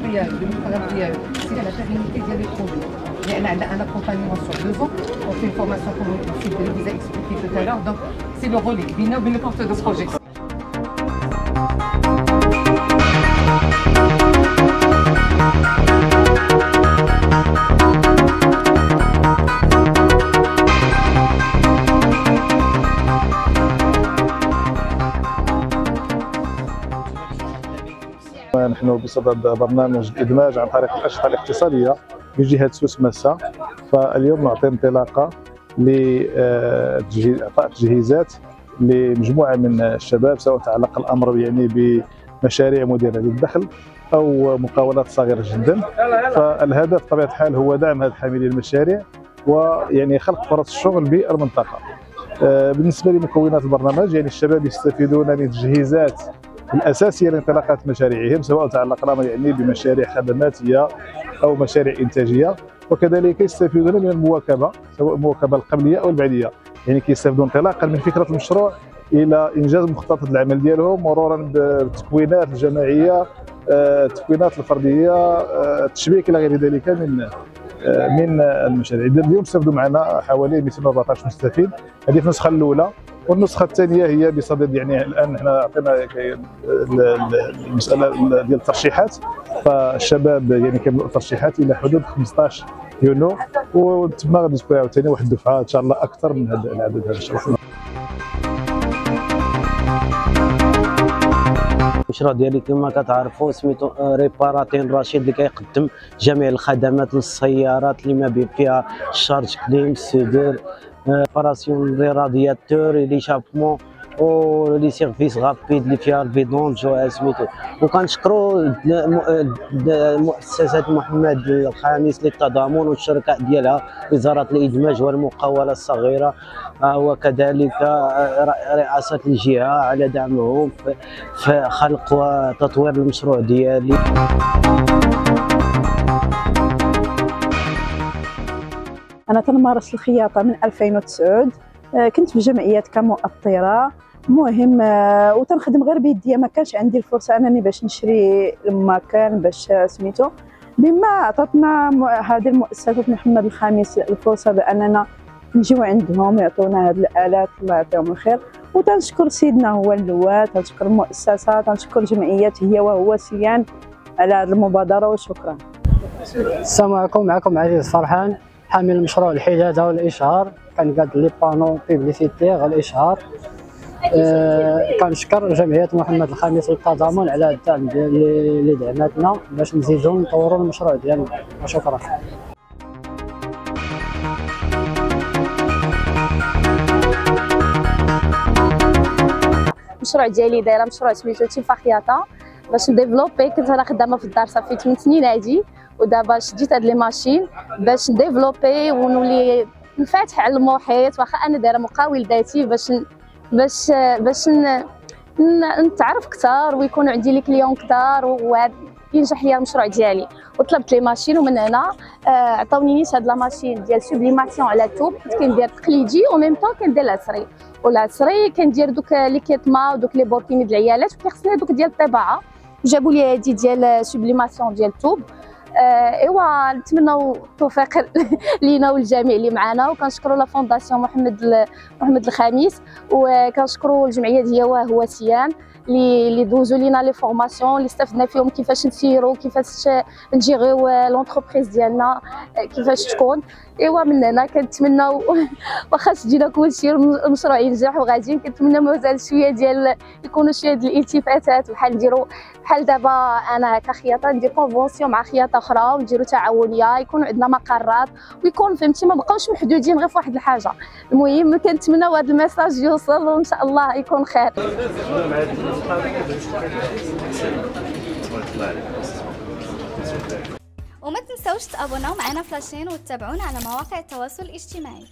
l'entrepreneuriat, c'est la pérennité des projets. Il y a un accompagnement sur 2 ans. On fait une formation comme Sylvie vous a expliqué tout à l'heure. Donc c'est le relais, le porte de projet. نحن بصدد برنامج الإدماج عن طريق الأشرطة الاقتصادية بجهة سوس مسا، فاليوم نعطي انطلاقة لإعطاء تجهيزات لمجموعة من الشباب، سواء تعلق الأمر يعني بمشاريع مديرة للدخل أو مقاولات صغيرة جدا. فالهدف بطبيعة الحال هو دعم هذه حاملي المشاريع ويعني خلق فرص الشغل بالمنطقة. بالنسبة لمكونات البرنامج، يعني الشباب يستفيدون من التجهيزات الأساسية لانطلاقات مشاريعهم، سواء تعلق الأمر يعني بمشاريع خدماتية أو مشاريع إنتاجية، وكذلك يستفيدون من المواكبة، سواء المواكبة القبلية أو البعدية، يعني كيستافدوا انطلاقا من فكرة المشروع إلى إنجاز مخططات العمل ديالهم، مرورا بالتكوينات الجماعية، التكوينات الفردية، التشبيك إلى غير ذلك من المشاريع. اليوم استفدوا معنا حوالي 214 مستفيد، هذه في النسخة الأولى. والنسخه الثانيه هي بصدد، يعني الان احنا عطينا المساله ديال الترشيحات، فالشباب يعني كيبداو الترشيحات الى حدود 15 يونيو، وتما غادي تكون عاوتاني واحد الدفعه ان شاء الله اكثر من هذا العدد هذا ان شاء الله. المشروع ديالي كما كتعرفوا سميتو ريباراتين رشيد، اللي كيقدم جميع الخدمات للسيارات اللي ما بين فيها الشارج كليم، سودور، ريباراسيون لي رادياتور، لي شابمون و لي سيرفيس غابيد اللي فيها الفيدونج سميتو. وكنشكروا مؤسسة محمد الخامس للتضامن والشركاء ديالها، وزارة الإدماج والمقاولة الصغيرة، وكذلك رئاسة الجهة على دعمهم في خلق وتطوير المشروع ديالي. أنا تنمارس الخياطة من 2009، كنت في جمعيات كمؤطرة. المهم وتنخدم غير بيديا، ما كانش عندي الفرصة أنني باش نشري المكان باش سميتو. بما عطاتنا هذه المؤسسة محمد الخامس الفرصة بأننا نجيو عندهم يعطونا هذه الآلات، الله يعطيهم الخير. وتنشكر سيدنا هو اللواء، تنشكر المؤسسة، تنشكر جمعيات هي وهو سيان على هذه المبادرة، وشكرا. السلام عليكم، معكم عزيز فرحان، حامل مشروع الحجازة والإشهار. كنقاد لي بانو بيبليسيتير الإشهار. كنشكر جمعية محمد الخامس للتضامن على الدعم اللي دعمتنا باش نزيدو نطوروا المشروع ديالنا، وشكرا. المشروع ديالي دايره مشروع سميتو تيفا خياطه باش نديفلوبي. كنت انا خدامه في الدار صافي 8 سنين هادي، ودابا شديت هاد لي ماشين باش نديفلوبي ونولي نفتح على المحيط. واخا انا دايره مقاول ذاتي باش نتعرف اكثر ويكونوا عندي لي كليون كثار وينجح ليا المشروع ديالي. وطلبت لي ماشين، ومن هنا عطاوني نيت هاد لا ماشين ديال سوبليماسيون على الثوب. كنت كندير تقليدي وميم طون كندير العصري، والعصري كندير دوك لي كيطما ودوك لي بوركيني ديال العيالات، وكيخصني دوك ديال الطباعه. جابوا لي هادي ديال سوبليماسيون ديال الثوب. ايوا نتمنوا التوفيق لينا والجميع اللي معنا، وكنشكروا لا فونداسيون محمد الخامس، وكنشكروا الجمعيه ديال هو سيان اللي دوزوا لينا لي فورماسيون اللي استفدنا فيهم، كيفاش نسيروا، كيفاش نجيريو لونتربريز ديالنا، كيفاش تكون. ايوا من هنا كنتمناو واخا شدينا كلشي المشروع ينجح وغادي، كنتمنى مازال شويه ديال يكونوا شويه ديال الالتفاتات، بحال نديروا بحال دابا انا كخياطه ندير كونفونسيون مع خياطه اخرى ونديروا تعاونيه، يكون عندنا مقرات ويكون فهمتي ما بقاوش محدودين غير في واحد الحاجه. المهم كنتمناو هذا الميساج يوصل وان شاء الله يكون خير. وما تنساوش تابوناو معنا في لاشين وتتابعونا على مواقع التواصل الاجتماعي.